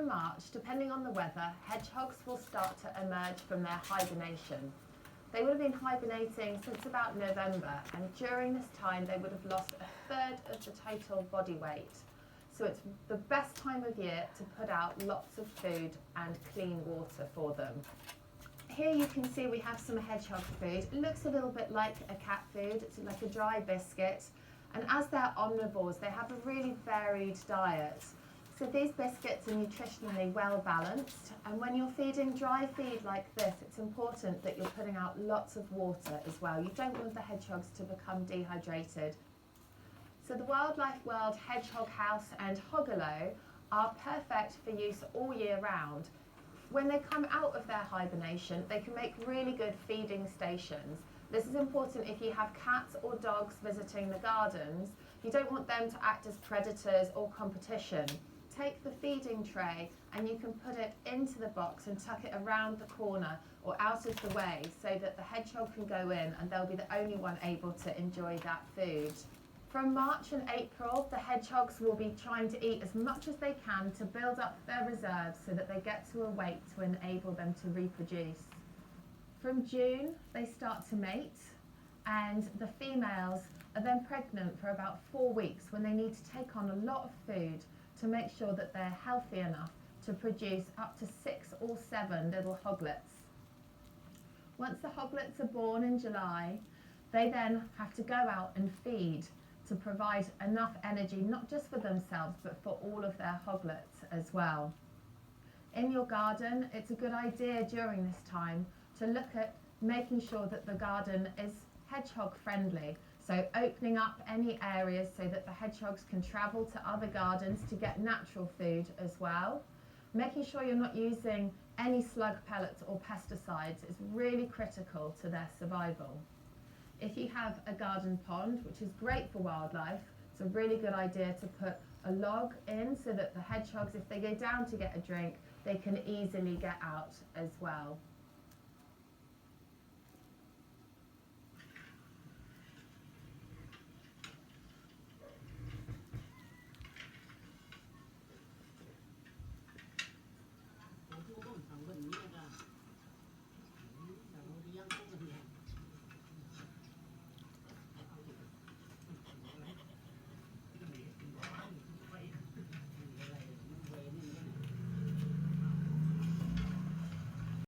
from March, depending on the weather, hedgehogs will start to emerge from their hibernation. They would have been hibernating since about November, and during this time they would have lost a third of the total body weight. So it's the best time of year to put out lots of food and clean water for them. Here you can see we have some hedgehog food. It looks a little bit like a cat food. It's like a dry biscuit. And as they're omnivores, they have a really varied diet. So these biscuits are nutritionally well balanced. And when you're feeding dry feed like this, it's important that you're putting out lots of water as well. You don't want the hedgehogs to become dehydrated. So the Wildlife World Hedgehog House and Hogolo are perfect for use all year round. When they come out of their hibernation, they can make really good feeding stations. This is important if you have cats or dogs visiting the gardens. You don't want them to act as predators or competition. Take the feeding tray and you can put it into the box and tuck it around the corner or out of the way so that the hedgehog can go in and they'll be the only one able to enjoy that food. From March and April, the hedgehogs will be trying to eat as much as they can to build up their reserves so that they get to a weight to enable them to reproduce. From June, they start to mate, and the females are then pregnant for about 4 weeks when they need to take on a lot of food to make sure that they're healthy enough to produce up to 6 or 7 little hoglets. Once the hoglets are born in July, they then have to go out and feed to provide enough energy, not just for themselves, but for all of their hoglets as well. In your garden, it's a good idea during this time to look at making sure that the garden is hedgehog friendly. So opening up any areas so that the hedgehogs can travel to other gardens to get natural food as well. Making sure you're not using any slug pellets or pesticides is really critical to their survival. If you have a garden pond, which is great for wildlife, it's a really good idea to put a log in so that the hedgehogs, if they go down to get a drink, they can easily get out as well.